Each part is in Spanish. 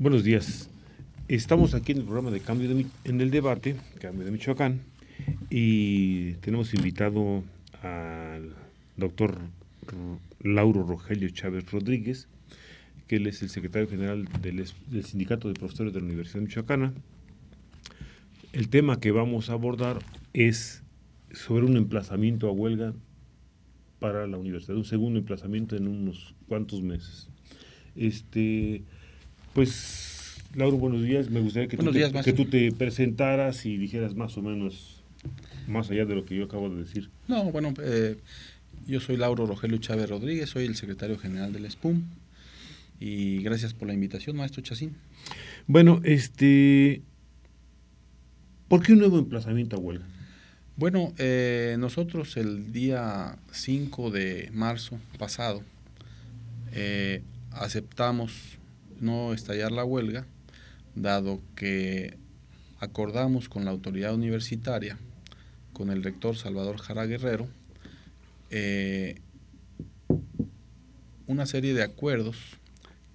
Buenos días. Estamos aquí en el programa de en el debate, Cambio de Michoacán, y tenemos invitado al doctor Lauro Rogelio Chávez Rodríguez, que él es el secretario general del Sindicato de Profesores de la Universidad Michoacana. El tema que vamos a abordar es sobre un emplazamiento a huelga para la universidad, un segundo emplazamiento en unos cuantos meses. Pues, Lauro, buenos días. Me gustaría Buenos días, que maestro. tú te presentaras y dijeras más o menos, más allá de lo que yo acabo de decir. No, bueno, yo soy Lauro Rogelio Chávez Rodríguez, soy el secretario general del SPUM y gracias por la invitación, maestro Chacín. Bueno, ¿por qué un nuevo emplazamiento a huelga? Bueno, nosotros el día 5 de marzo pasado aceptamos no estallar la huelga, dado que acordamos con la autoridad universitaria, con el rector Salvador Jara Guerrero, una serie de acuerdos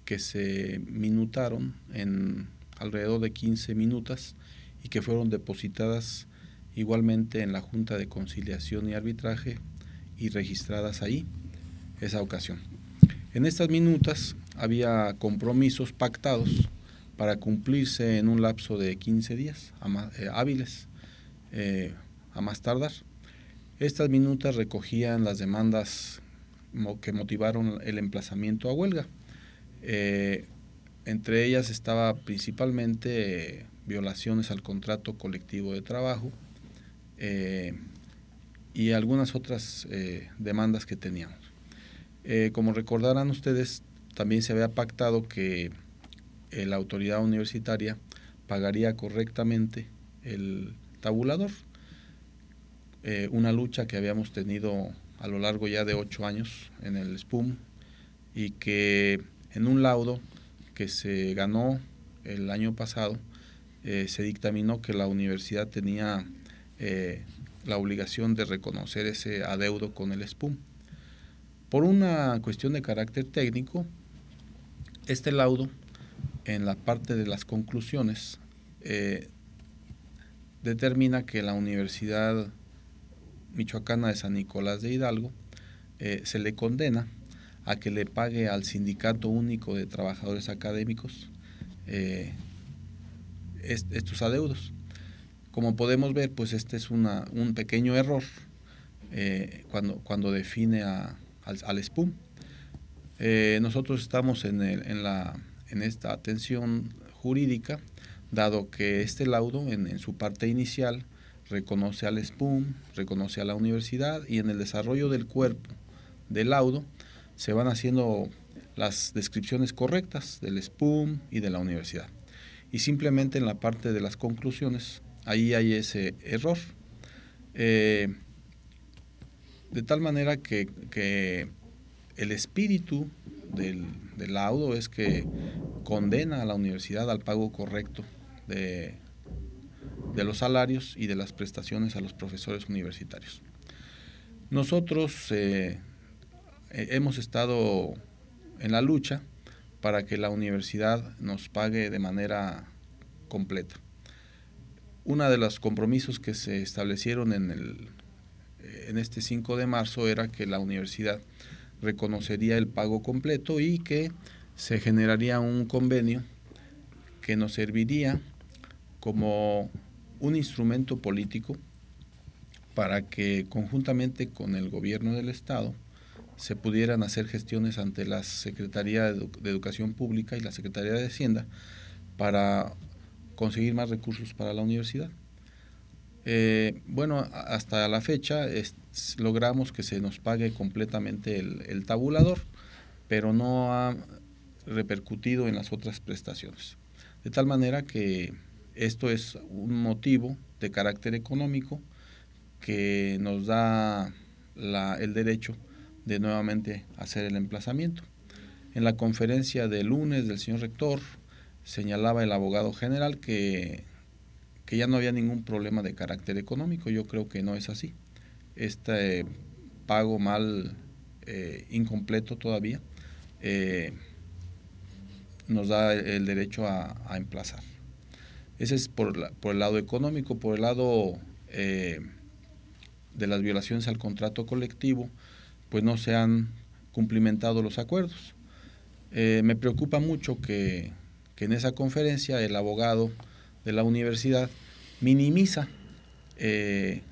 que se minutaron en alrededor de 15 minutas y que fueron depositadas igualmente en la Junta de Conciliación y Arbitraje y registradas ahí esa ocasión. En estas minutas había compromisos pactados para cumplirse en un lapso de 15 días hábiles a más tardar. Estas minutas recogían las demandas que motivaron el emplazamiento a huelga. Entre ellas estaba principalmente violaciones al contrato colectivo de trabajo y algunas otras demandas que teníamos. Como recordarán ustedes, también se había pactado que la autoridad universitaria pagaría correctamente el tabulador, una lucha que habíamos tenido a lo largo ya de 8 años en el SPUM y que en un laudo que se ganó el año pasado se dictaminó que la universidad tenía la obligación de reconocer ese adeudo con el SPUM. Por una cuestión de carácter técnico, este laudo, en la parte de las conclusiones, determina que la Universidad Michoacana de San Nicolás de Hidalgo se le condena a que le pague al Sindicato Único de Trabajadores Académicos estos adeudos. Como podemos ver, pues este es un pequeño error cuando define al SPUM. Nosotros estamos en esta atención jurídica, dado que este laudo en su parte inicial reconoce al SPUM, reconoce a la universidad, y en el desarrollo del cuerpo del laudo se van haciendo las descripciones correctas del SPUM y de la universidad. Y simplemente en la parte de las conclusiones, ahí hay ese error. De tal manera que el espíritu del laudo es que condena a la universidad al pago correcto de los salarios y de las prestaciones a los profesores universitarios. Nosotros hemos estado en la lucha para que la universidad nos pague de manera completa. Uno de los compromisos que se establecieron en este 5 de marzo era que la universidad reconocería el pago completo y que se generaría un convenio que nos serviría como un instrumento político para que conjuntamente con el gobierno del estado se pudieran hacer gestiones ante la Secretaría de Educación Pública y la Secretaría de Hacienda para conseguir más recursos para la universidad. Bueno, hasta la fecha logramos que se nos pague completamente el tabulador, pero no ha repercutido en las otras prestaciones. De tal manera que esto es un motivo de carácter económico que nos da el derecho de nuevamente hacer el emplazamiento. En la conferencia de lunes del señor rector señalaba el abogado general que ya no había ningún problema de carácter económico. Yo creo que no es así. Este pago incompleto todavía nos da el derecho a emplazar. Ese es por el lado económico. Por el lado de las violaciones al contrato colectivo, pues no se han cumplimentado los acuerdos. Me preocupa mucho que en esa conferencia el abogado de la universidad minimiza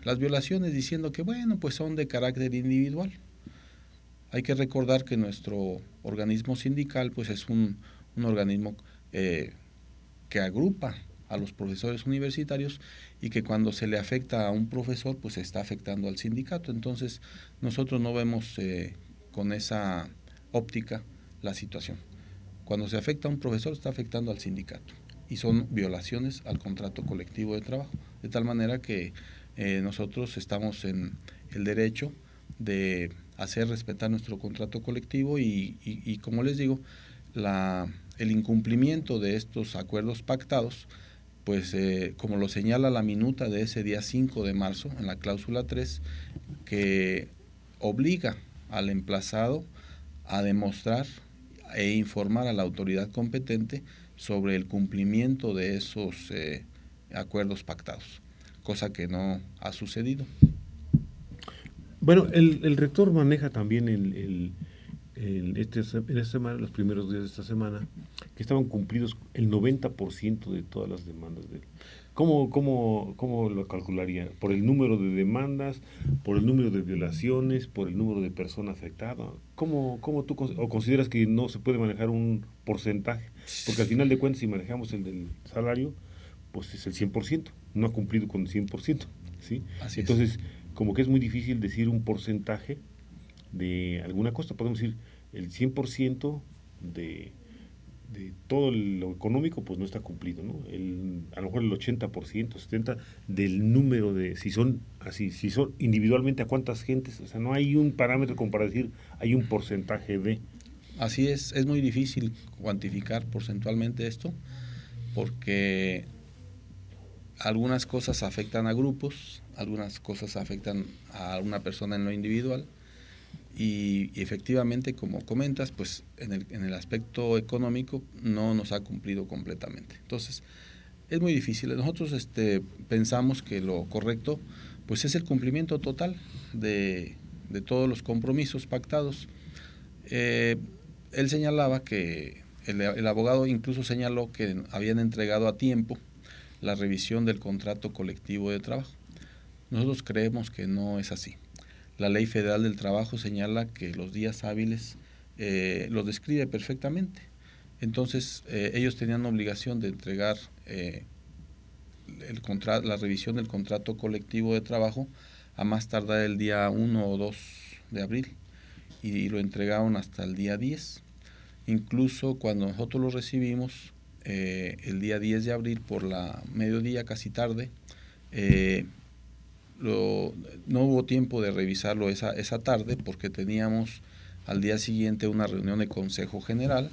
las violaciones diciendo que bueno, pues son de carácter individual. Hay que recordar que nuestro organismo sindical pues es un organismo que agrupa a los profesores universitarios y que cuando se le afecta a un profesor pues se está afectando al sindicato. Entonces nosotros no vemos con esa óptica la situación. Cuando se afecta a un profesor está afectando al sindicato y son violaciones al contrato colectivo de trabajo, de tal manera que nosotros estamos en el derecho de hacer respetar nuestro contrato colectivo y como les digo, el incumplimiento de estos acuerdos pactados, pues como lo señala la minuta de ese día 5 de marzo en la cláusula 3, que obliga al emplazado a demostrar e informar a la autoridad competente sobre el cumplimiento de esos acuerdos pactados, cosa que no ha sucedido. Bueno, el rector maneja también en esta semana, los primeros días de esta semana, que estaban cumplidos el 90% de todas las demandas de él. ¿Cómo lo calcularía? ¿Por el número de demandas, por el número de violaciones, por el número de personas afectadas? ¿Cómo tú consideras que no se puede manejar un porcentaje? Porque al final de cuentas, si manejamos el del salario, pues es el 100%, no ha cumplido con el 100%, ¿sí? Así Entonces, es. como que es muy difícil decir un porcentaje de alguna cosa, podemos decir el 100% de todo lo económico, pues no está cumplido, ¿no? A lo mejor el 80%, 70% del número de, si son individualmente a cuántas gentes, o sea, no hay un parámetro como para decir, hay un porcentaje de... Así es muy difícil cuantificar porcentualmente esto, porque algunas cosas afectan a grupos, algunas cosas afectan a una persona en lo individual, y efectivamente, como comentas, pues en el aspecto económico no nos ha cumplido completamente. Entonces, es muy difícil. Nosotros pensamos que lo correcto pues es el cumplimiento total de todos los compromisos pactados. Él señalaba que, el abogado incluso señaló que habían entregado a tiempo la revisión del contrato colectivo de trabajo. Nosotros creemos que no es así. La Ley Federal del Trabajo señala que los días hábiles los describe perfectamente. Entonces, ellos tenían obligación de entregar la revisión del contrato colectivo de trabajo a más tardar el día 1 o 2 de abril y lo entregaron hasta el día 10. Incluso cuando nosotros lo recibimos, el día 10 de abril por la mediodía, casi tarde, no hubo tiempo de revisarlo esa tarde porque teníamos al día siguiente una reunión de Consejo General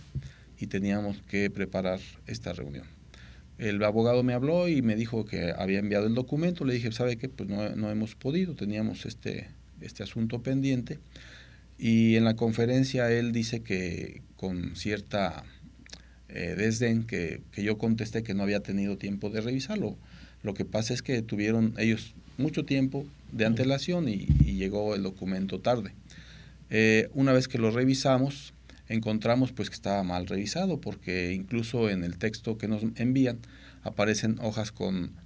y teníamos que preparar esta reunión. El abogado me habló y me dijo que había enviado el documento. Le dije, ¿sabe qué? Pues no hemos podido, teníamos este asunto pendiente. Y en la conferencia él dice que con cierta desdén que yo contesté que no había tenido tiempo de revisarlo. Lo que pasa es que tuvieron ellos mucho tiempo de antelación y llegó el documento tarde. Una vez que lo revisamos, encontramos pues que estaba mal revisado, porque incluso en el texto que nos envían aparecen hojas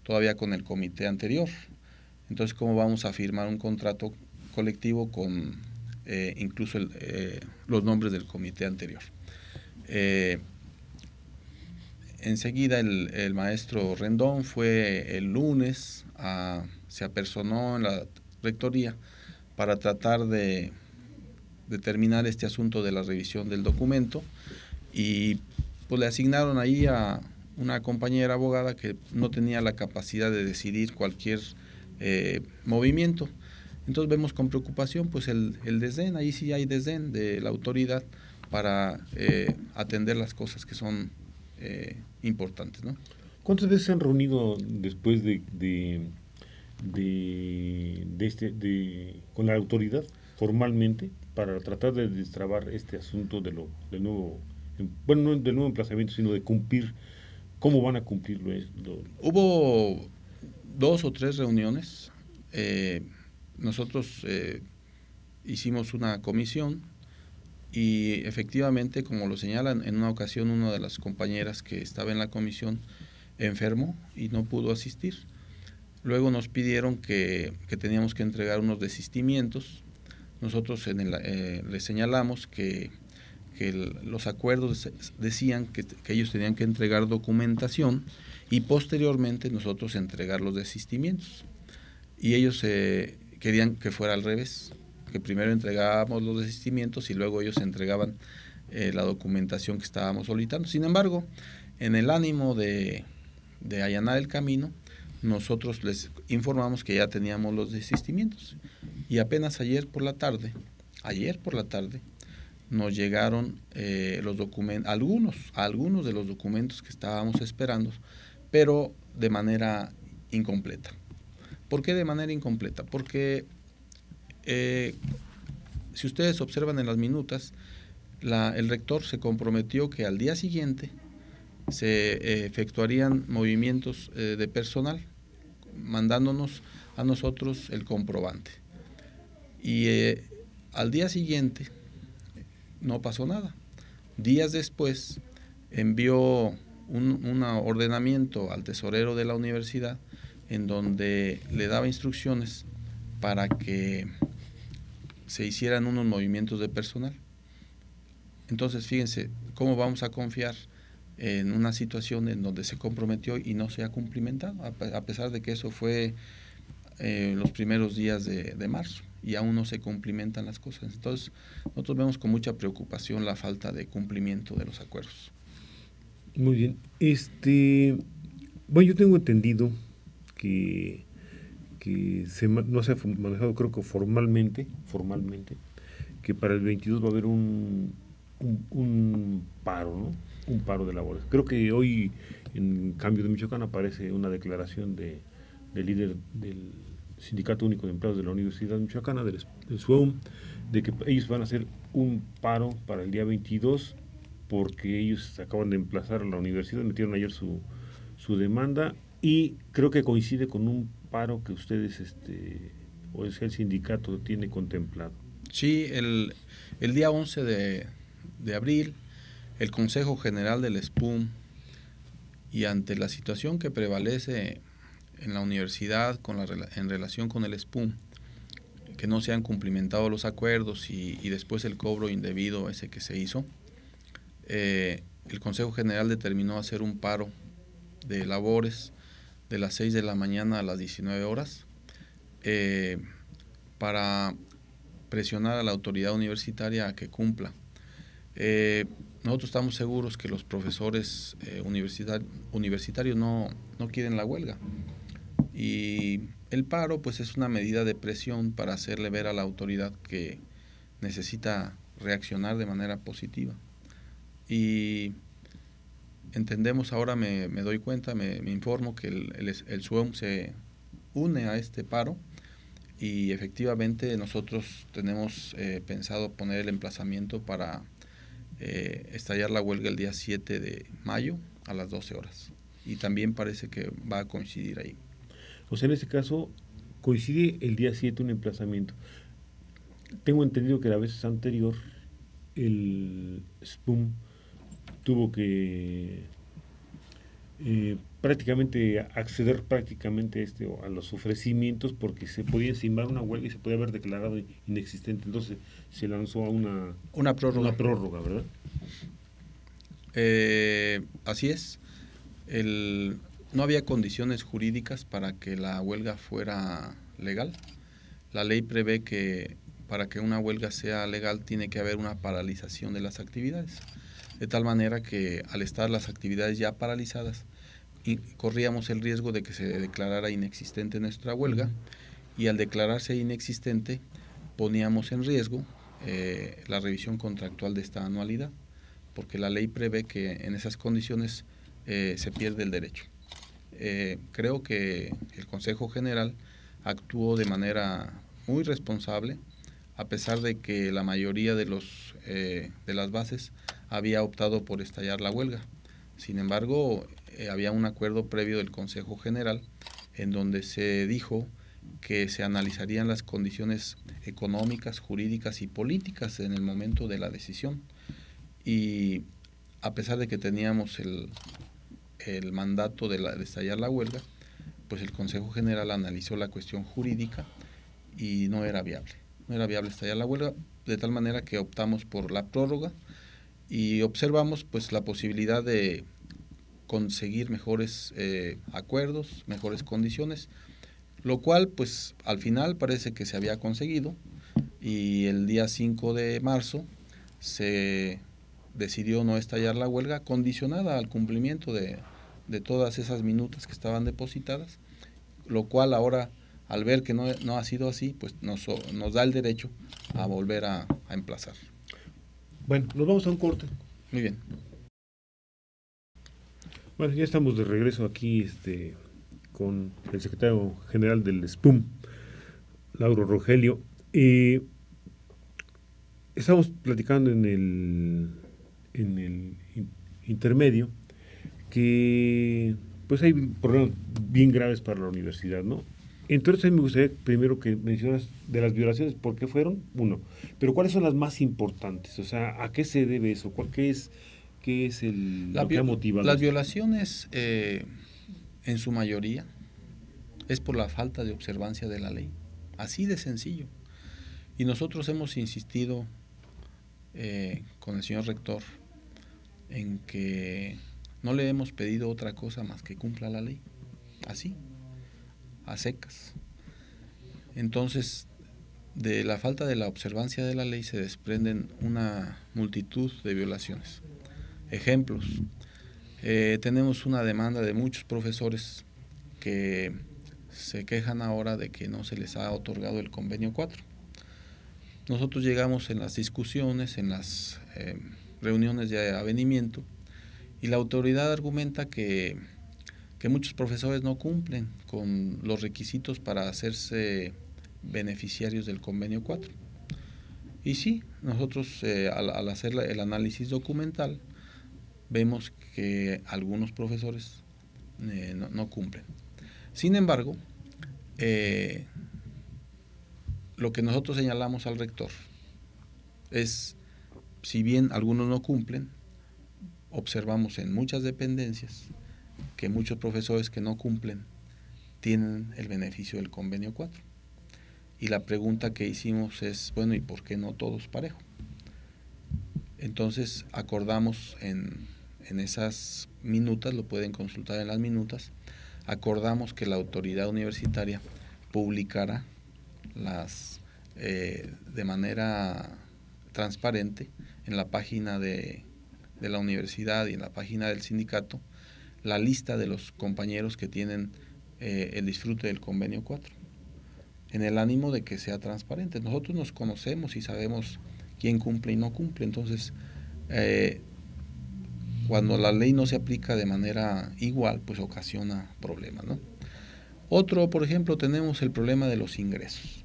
todavía con el comité anterior. Entonces, ¿cómo vamos a firmar un contrato colectivo con incluso los nombres del comité anterior? Enseguida el maestro Rendón fue el lunes, se apersonó en la rectoría para tratar de terminar este asunto de la revisión del documento, y pues le asignaron ahí a una compañera abogada que no tenía la capacidad de decidir cualquier movimiento. Entonces vemos con preocupación pues el desdén, ahí sí hay desdén de la autoridad para atender las cosas que son importantes, ¿no? ¿Cuántas veces se han reunido después con la autoridad formalmente para tratar de destrabar este asunto del nuevo bueno, no del nuevo emplazamiento, sino de cumplir, cómo van a cumplirlo. Hubo 2 o 3 reuniones. Nosotros hicimos una comisión y efectivamente, como lo señalan, en una ocasión una de las compañeras que estaba en la comisión enfermó y no pudo asistir. Luego nos pidieron que teníamos que entregar unos desistimientos. Nosotros les señalamos que los acuerdos decían que ellos tenían que entregar documentación y posteriormente nosotros entregar los desistimientos. Y ellos querían que fuera al revés, que primero entregábamos los desistimientos y luego ellos entregaban la documentación que estábamos solicitando. Sin embargo, en el ánimo de allanar el camino, nosotros les informamos que ya teníamos los desistimientos y apenas ayer por la tarde nos llegaron los documentos, algunos de los documentos que estábamos esperando, pero de manera incompleta. ¿Por qué de manera incompleta? Porque si ustedes observan en las minutas, el rector se comprometió que al día siguiente se efectuarían movimientos de personal, mandándonos a nosotros el comprobante. Y al día siguiente no pasó nada. Días después envió un ordenamiento al tesorero de la universidad en donde le daba instrucciones para que se hicieran unos movimientos de personal. Entonces, fíjense, ¿cómo vamos a confiar en una situación en donde se comprometió y no se ha cumplimentado? A pesar de que eso fue los primeros días de marzo y aún no se cumplimentan las cosas. Entonces, nosotros vemos con mucha preocupación la falta de cumplimiento de los acuerdos. Muy bien. Bueno, yo tengo entendido que no se ha manejado, creo que formalmente, que para el 22 va a haber un paro, ¿no? Un paro de labores. Creo que hoy en Cambio de Michoacán aparece una declaración del líder del Sindicato Único de Empleados de la Universidad Michoacana, del SUEUM, de que ellos van a hacer un paro para el día 22 porque ellos acaban de emplazar a la universidad, metieron ayer su demanda y creo que coincide con un paro que ustedes, o es el sindicato tiene contemplado. Sí, el día 11 de abril, el Consejo General del SPUM, y ante la situación que prevalece en la universidad en relación con el SPUM, que no se han cumplimentado los acuerdos y después el cobro indebido ese que se hizo, el Consejo General determinó hacer un paro de labores de las 6 de la mañana a las 19 horas para presionar a la autoridad universitaria a que cumpla. Nosotros estamos seguros que los profesores universitarios no quieren la huelga, y el paro pues es una medida de presión para hacerle ver a la autoridad que necesita reaccionar de manera positiva. Y entendemos, ahora me doy cuenta, me informo que el SUEM se une a este paro y efectivamente nosotros tenemos pensado poner el emplazamiento para estallar la huelga el día 7 de mayo a las 12 horas. Y también parece que va a coincidir ahí. O sea, en este caso coincide el día 7 un emplazamiento. Tengo entendido que la vez anterior el SPUM tuvo que prácticamente acceder a los ofrecimientos porque se podía estimar una huelga y se podía haber declarado inexistente. Entonces se lanzó a una prórroga, ¿verdad? Así es. No había condiciones jurídicas para que la huelga fuera legal. La ley prevé que para que una huelga sea legal tiene que haber una paralización de las actividades, de tal manera que al estar las actividades ya paralizadas, corríamos el riesgo de que se declarara inexistente nuestra huelga, y al declararse inexistente poníamos en riesgo la revisión contractual de esta anualidad, porque la ley prevé que en esas condiciones se pierde el derecho. Creo que el Consejo General actuó de manera muy responsable, a pesar de que la mayoría de las bases había optado por estallar la huelga. Sin embargo, había un acuerdo previo del Consejo General en donde se dijo que se analizarían las condiciones económicas, jurídicas y políticas en el momento de la decisión. Y a pesar de que teníamos el mandato de estallar la huelga, pues el Consejo General analizó la cuestión jurídica y no era viable. No era viable estallar la huelga, de tal manera que optamos por la prórroga y observamos pues la posibilidad de conseguir mejores acuerdos, mejores condiciones, lo cual pues al final parece que se había conseguido, y el día 5 de marzo se decidió no estallar la huelga, condicionada al cumplimiento de todas esas minutas que estaban depositadas, lo cual ahora, al ver que no ha sido así, pues nos da el derecho a volver a emplazar. Bueno, nos vamos a un corte. Muy bien. Bueno, ya estamos de regreso aquí con el secretario general del SPUM, Lauro Rogelio. Estamos platicando en el intermedio que pues hay problemas bien graves para la universidad, ¿no? Entonces a mí me gustaría primero que mencionas de las violaciones, ¿por qué fueron? Uno, pero ¿cuáles son las más importantes? O sea, ¿a qué se debe eso? ¿Qué es lo que ha motivado? Las violaciones, en su mayoría, es por la falta de observancia de la ley. Así de sencillo. Y nosotros hemos insistido con el señor rector en que no le hemos pedido otra cosa más que cumpla la ley. Así, a secas. Entonces, de la falta de la observancia de la ley se desprenden una multitud de violaciones. Ejemplos. Tenemos una demanda de muchos profesores que se quejan ahora de que no se les ha otorgado el convenio 4. Nosotros llegamos en las discusiones, en las reuniones de avenimiento, y la autoridad argumenta que muchos profesores no cumplen con los requisitos para hacerse beneficiarios del convenio 4. Y sí, nosotros al hacer el análisis documental vemos que algunos profesores no cumplen. Sin embargo, lo que nosotros señalamos al rector es, si bien algunos no cumplen, observamos en muchas dependencias que muchos profesores que no cumplen tienen el beneficio del convenio 4. Y la pregunta que hicimos es, bueno, ¿y por qué no todos parejo? Entonces acordamos en esas minutas, lo pueden consultar en las minutas, acordamos que la autoridad universitaria publicara de manera transparente en la página de la universidad y en la página del sindicato la lista de los compañeros que tienen el disfrute del convenio 4, en el ánimo de que sea transparente. Nosotros nos conocemos y sabemos quién cumple y no cumple. Entonces, cuando la ley no se aplica de manera igual, pues ocasiona problemas, ¿no? Otro, por ejemplo, tenemos el problema de los ingresos.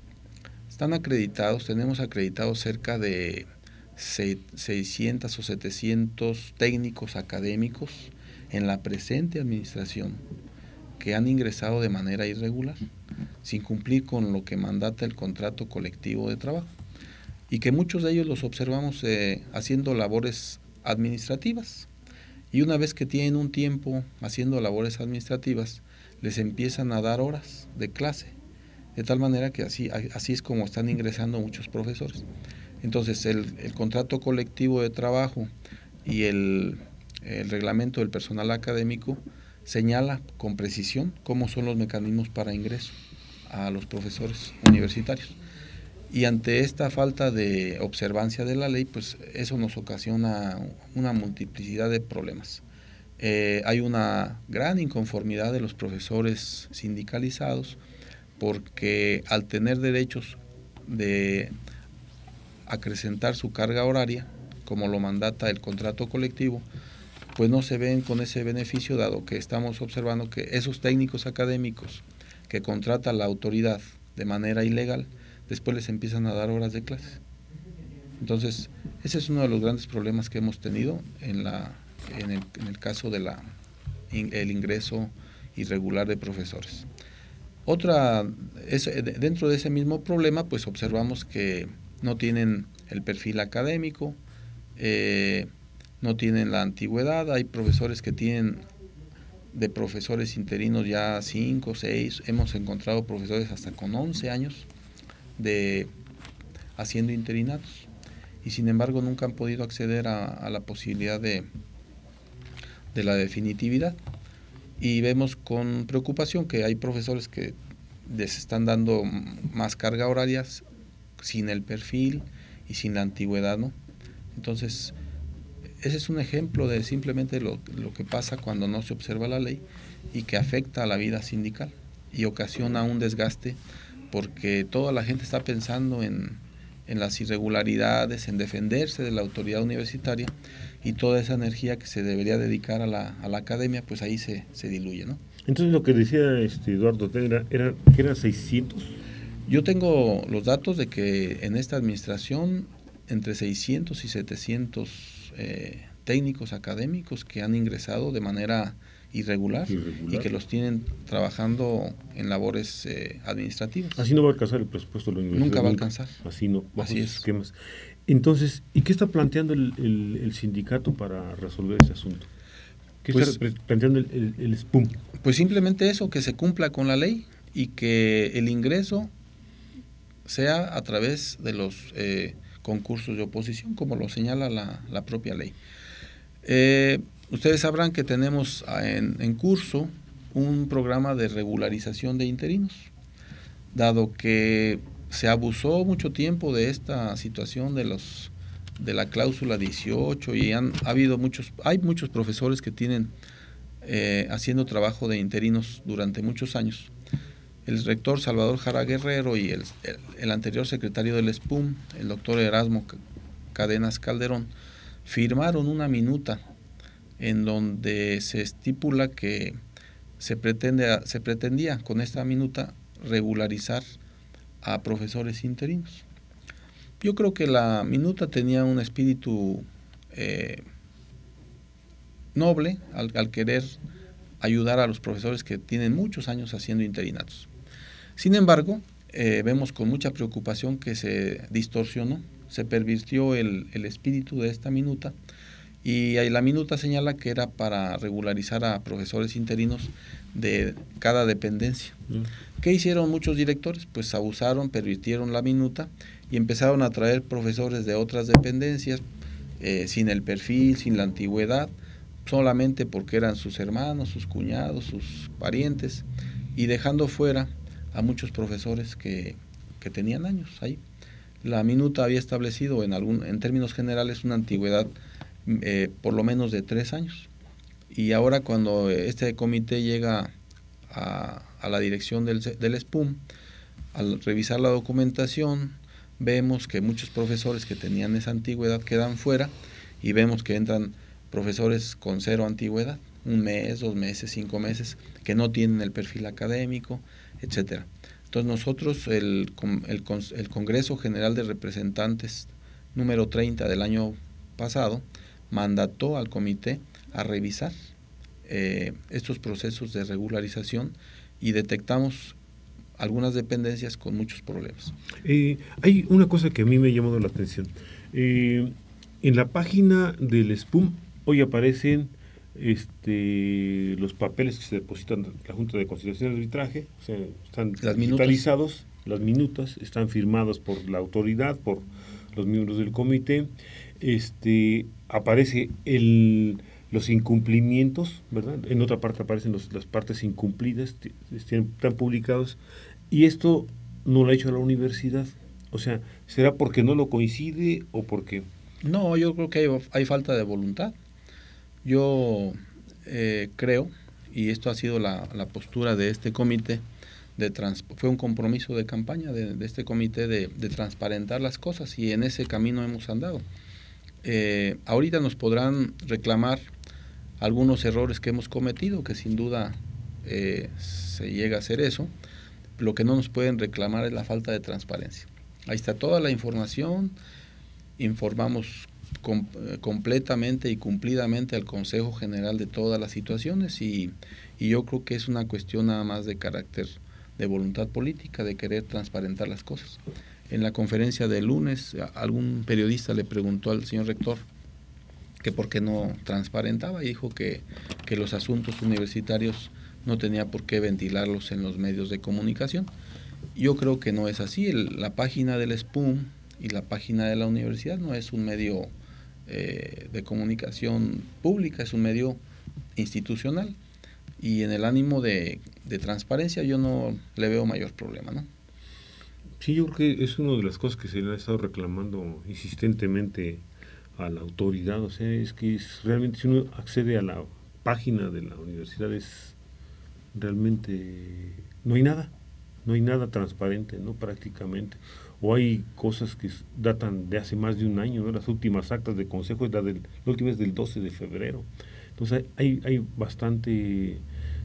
Están acreditados, tenemos acreditados cerca de 600 o 700 técnicos académicos en la presente administración que han ingresado de manera irregular, sin cumplir con lo que mandata el contrato colectivo de trabajo, y que muchos de ellos los observamos haciendo labores administrativas, y una vez que tienen un tiempo haciendo labores administrativas, les empiezan a dar horas de clase, de tal manera que así es como están ingresando muchos profesores. Entonces el contrato colectivo de trabajo y el reglamento del personal académico señala con precisión cómo son los mecanismos para ingreso a los profesores universitarios. Y ante esta falta de observancia de la ley, pues eso nos ocasiona una multiplicidad de problemas. Hay una gran inconformidad de los profesores sindicalizados porque al tener derechos de acrecentar su carga horaria, como lo mandata el contrato colectivo, pues no se ven con ese beneficio, dado que estamos observando que esos técnicos académicos que contrata la autoridad de manera ilegal, después les empiezan a dar horas de clase. Entonces, ese es uno de los grandes problemas que hemos tenido en el caso de el ingreso irregular de profesores. Dentro de ese mismo problema, pues observamos que no tienen el perfil académico, no tienen la antigüedad. Hay profesores que tienen de profesores interinos ya 5, 6, hemos encontrado profesores hasta con 11 años haciendo interinatos, y sin embargo nunca han podido acceder a la posibilidad de la definitividad. Y vemos con preocupación que hay profesores que les están dando más carga horaria sin el perfil y sin la antigüedad, ¿no? Entonces, ese es un ejemplo de simplemente lo que pasa cuando no se observa la ley y que afecta a la vida sindical y ocasiona un desgaste, porque toda la gente está pensando en las irregularidades, en defenderse de la autoridad universitaria, y toda esa energía que se debería dedicar a la academia, pues ahí se diluye, ¿no? Entonces lo que decía Eduardo era que eran 600. Yo tengo los datos de que en esta administración entre 600 y 700 técnicos académicos que han ingresado de manera irregular y que los tienen trabajando en labores administrativas. Así no va a alcanzar el presupuesto de la universidad. Nunca va a alcanzar. Así no, bajo Así esos es. esquemas. Entonces, ¿y qué está planteando el sindicato para resolver ese asunto? ¿Qué está planteando el SPUM? Pues simplemente eso, que se cumpla con la ley y que el ingreso sea a través de los concursos de oposición, como lo señala la propia ley. Ustedes sabrán que tenemos en curso un programa de regularización de interinos, dado que se abusó mucho tiempo de esta situación de la cláusula 18, y hay muchos profesores que tienen haciendo trabajo de interinos durante muchos años. El rector Salvador Jara Guerrero y el anterior secretario del SPUM, el doctor Erasmo Cadenas Calderón, firmaron una minuta en donde se estipula que se pretendía con esta minuta regularizar a profesores interinos. Yo creo que la minuta tenía un espíritu noble al querer ayudar a los profesores que tienen muchos años haciendo interinatos. Sin embargo, vemos con mucha preocupación que se distorsionó, se pervirtió el espíritu de esta minuta, y ahí la minuta señala que era para regularizar a profesores interinos de cada dependencia. ¿Qué hicieron muchos directores? Pues abusaron, pervirtieron la minuta y empezaron a traer profesores de otras dependencias sin el perfil, sin la antigüedad, solamente porque eran sus hermanos, sus cuñados, sus parientes, y dejando fuera a muchos profesores que tenían años ahí. La minuta había establecido en términos generales una antigüedad por lo menos de 3 años. Y ahora cuando este comité llega a la dirección del SPUM, al revisar la documentación, vemos que muchos profesores que tenían esa antigüedad quedan fuera, y vemos que entran profesores con 0 antigüedad, 1 mes, 2 meses, 5 meses, que no tienen el perfil académico, etcétera. Entonces nosotros, el Congreso General de Representantes número 30 del año pasado, mandató al comité a revisar estos procesos de regularización, y detectamos algunas dependencias con muchos problemas. Hay una cosa que a mí me ha llamado la atención. En la página del SPUM hoy aparecen los papeles que se depositan en la Junta de Conciliación y Arbitraje, o sea, están digitalizados, las minutas están firmadas por la autoridad, por los miembros del comité. Aparece los incumplimientos, ¿verdad? En otra parte aparecen las partes incumplidas, están publicados, y esto no lo ha hecho la universidad. O sea, ¿será porque no lo coincide o porque...? No, yo creo que hay falta de voluntad. Yo creo, y esto ha sido la postura de este comité, fue un compromiso de campaña de este comité de transparentar las cosas, y en ese camino hemos andado. Ahorita nos podrán reclamar algunos errores que hemos cometido, que sin duda se llega a hacer eso. Lo que no nos pueden reclamar es la falta de transparencia. Ahí está toda la información, informamos completamente y cumplidamente al Consejo General de todas las situaciones y yo creo que es una cuestión nada más de carácter de voluntad política, de querer transparentar las cosas. En la conferencia del lunes, algún periodista le preguntó al señor rector que por qué no transparentaba y dijo que los asuntos universitarios no tenía por qué ventilarlos en los medios de comunicación. Yo creo que no es así. La página del SPUM y la página de la universidad no es un medio de comunicación pública, es un medio institucional y en el ánimo de transparencia yo no le veo mayor problema, ¿no? Sí, yo creo que es una de las cosas que se le ha estado reclamando insistentemente a la autoridad, o sea, es que realmente si uno accede a la página de la universidad es realmente no hay nada transparente, ¿no? Prácticamente. O hay cosas que datan de hace más de un año, ¿no? Las últimas actas de consejo, la última es del 12 de febrero. Entonces hay bastante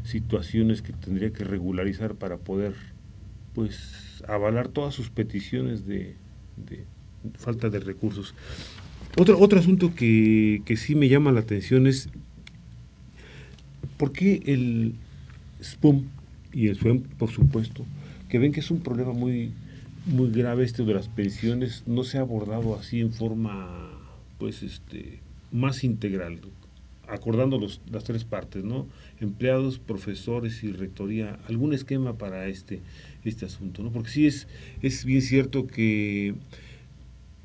situaciones que tendría que regularizar para poder, pues, avalar todas sus peticiones de falta de recursos. Otro asunto que sí me llama la atención es por qué el SPUM y el SUEM, por supuesto, que ven que es un problema muy grave esto de las pensiones, no se ha abordado así en forma pues más integral, acordando las tres partes, ¿no? Empleados, profesores y rectoría, algún esquema para este asunto, ¿no? Porque sí es bien cierto que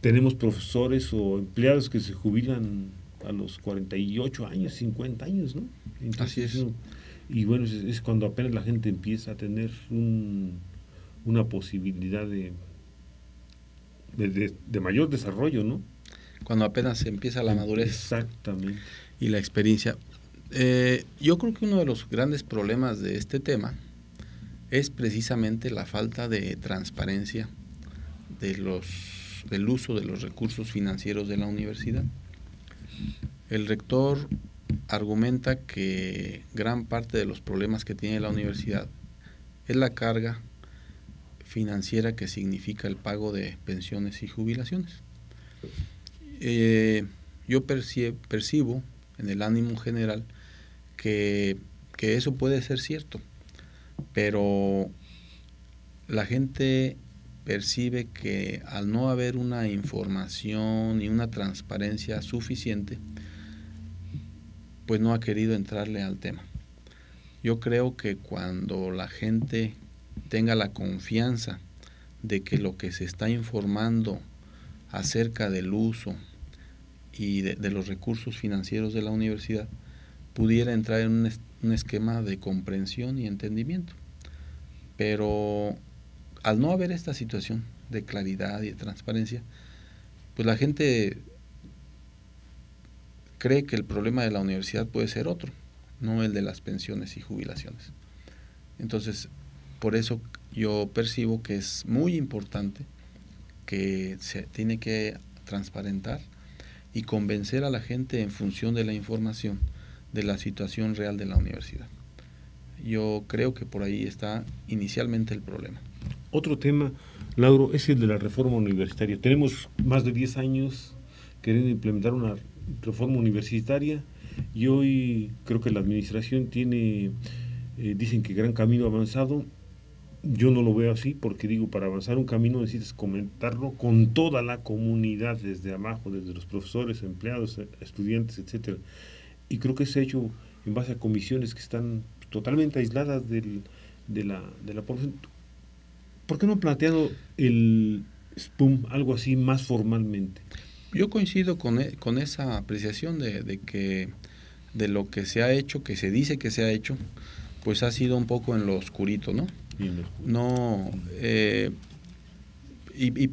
tenemos profesores o empleados que se jubilan a los 48 años, 50 años, ¿no? Entonces, así es. Y bueno, es cuando apenas la gente empieza a tener una posibilidad de mayor desarrollo, ¿no? Cuando apenas empieza la madurez. Exactamente. Y la experiencia. Yo creo que uno de los grandes problemas de este tema es precisamente la falta de transparencia del uso de los recursos financieros de la universidad. El rector argumenta que gran parte de los problemas que tiene la universidad es la carga financiera que significa el pago de pensiones y jubilaciones. Yo percibo en el ánimo general que eso puede ser cierto, pero la gente percibe que al no haber una información y una transparencia suficiente, pues no ha querido entrarle al tema. Yo creo que cuando la gente tenga la confianza de que lo que se está informando acerca del uso y de los recursos financieros de la universidad, pudiera entrar en un esquema de comprensión y entendimiento. Pero al no haber esta situación de claridad y de transparencia, pues la gente cree que el problema de la universidad puede ser otro, no el de las pensiones y jubilaciones. Entonces, por eso yo percibo que es muy importante que se tiene que transparentar y convencer a la gente en función de la información de la situación real de la universidad. Yo creo que por ahí está inicialmente el problema. Otro tema, Lauro, es el de la reforma universitaria. Tenemos más de 10 años queriendo implementar una reforma universitaria y hoy creo que la administración tiene, dicen que gran camino avanzado. Yo no lo veo así porque digo, para avanzar un camino necesitas comentarlo con toda la comunidad desde abajo, desde los profesores, empleados, estudiantes, etcétera. Y creo que se ha hecho en base a comisiones que están totalmente aisladas de la población. ¿Por qué no han planteado el SPUM algo así más formalmente? Yo coincido con esa apreciación de que de lo que se ha hecho, que se dice que se ha hecho, pues ha sido un poco en lo oscurito, ¿no? No, y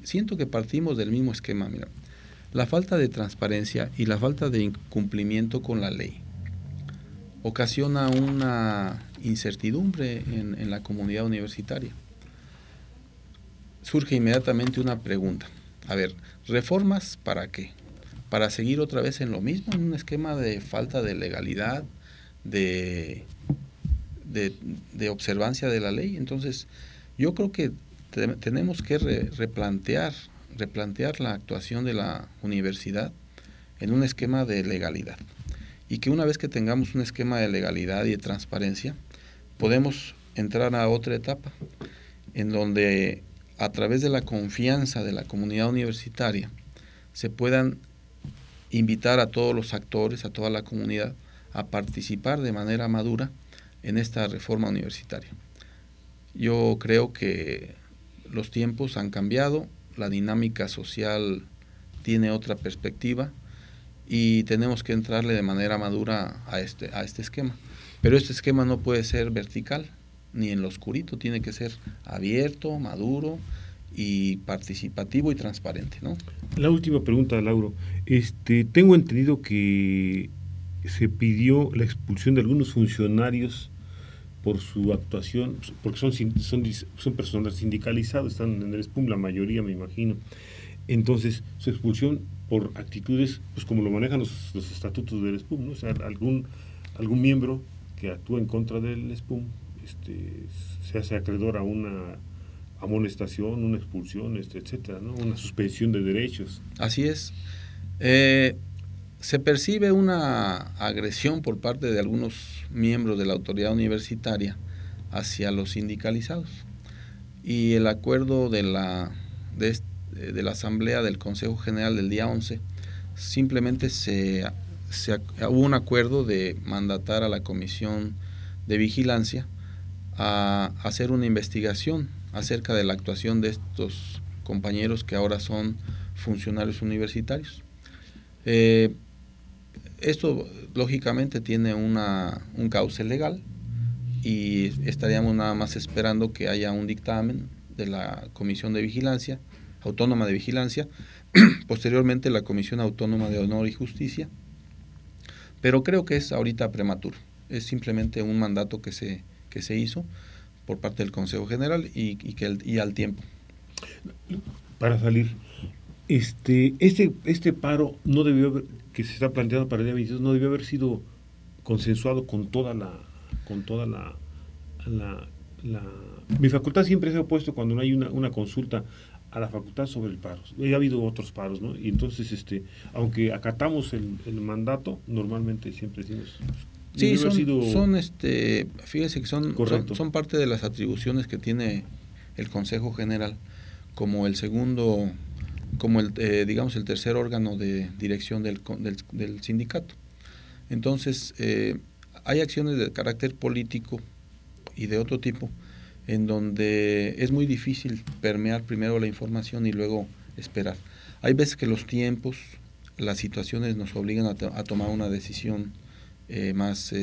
siento que partimos del mismo esquema. Mira, la falta de transparencia y la falta de cumplimiento con la ley ocasiona una incertidumbre en la comunidad universitaria. Surge inmediatamente una pregunta. A ver, ¿reformas para qué? ¿Para seguir otra vez en lo mismo, en un esquema de falta de legalidad, de observancia de la ley? Entonces, yo creo que tenemos que replantear replantear la actuación de la universidad en un esquema de legalidad. Y que una vez que tengamos un esquema de legalidad y de transparencia, podemos entrar a otra etapa, en donde a través de la confianza de la comunidad universitaria se puedan invitar a todos los actores, a toda la comunidad, a participar de manera madura en esta reforma universitaria. Yo creo que los tiempos han cambiado, la dinámica social tiene otra perspectiva y tenemos que entrarle de manera madura a este esquema. Pero este esquema no puede ser vertical, ni en lo oscurito, tiene que ser abierto, maduro y participativo y transparente, ¿no? La última pregunta, Lauro. Tengo entendido que se pidió la expulsión de algunos funcionarios por su actuación, porque son personas sindicalizadas, están en el SPUM, la mayoría me imagino. Entonces, su expulsión por actitudes, pues como lo manejan los estatutos del SPUM, ¿no? O sea, algún miembro que actúa en contra del SPUM se hace acreedor a una amonestación, una expulsión, etcétera, ¿no? Una suspensión de derechos. Así es. Se percibe una agresión por parte de algunos miembros de la autoridad universitaria hacia los sindicalizados. Y el acuerdo de la Asamblea del Consejo General del día 11, simplemente hubo un acuerdo de mandatar a la Comisión de Vigilancia a hacer una investigación acerca de la actuación de estos compañeros que ahora son funcionarios universitarios. Esto lógicamente tiene un cauce legal y estaríamos nada más esperando que haya un dictamen de la Comisión de Vigilancia, Autónoma de Vigilancia, posteriormente la Comisión Autónoma de Honor y Justicia, pero creo que es ahorita prematuro, es simplemente un mandato que se hizo por parte del Consejo General y al tiempo. Para salir, este paro no debió haber, que se está planteando para el día 22, no debió haber sido consensuado con toda la mi facultad siempre se ha opuesto cuando no hay una consulta a la facultad sobre el paro. Ya ha habido otros paros, ¿no? Y entonces, aunque acatamos el mandato, normalmente siempre decimos... Sí, fíjese que son parte de las atribuciones que tiene el Consejo General, como el segundo, como el tercer órgano de dirección del sindicato. Entonces, hay acciones de carácter político y de otro tipo, en donde es muy difícil permear primero la información y luego esperar. Hay veces que los tiempos, las situaciones nos obligan a tomar una decisión más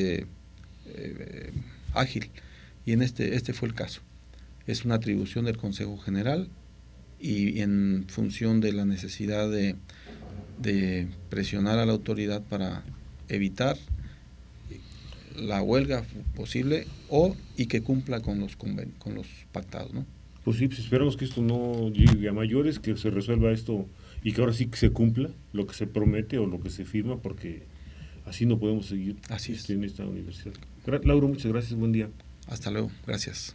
ágil, y en este fue el caso. Es una atribución del Consejo General y en función de la necesidad de presionar a la autoridad para evitar la huelga posible y que cumpla con los pactados, ¿no? Pues sí, pues esperamos que esto no llegue a mayores, que se resuelva esto y que ahora sí que se cumpla lo que se promete o lo que se firma, porque así no podemos seguir así es. En esta universidad. Lauro, muchas gracias, buen día. Hasta luego, gracias.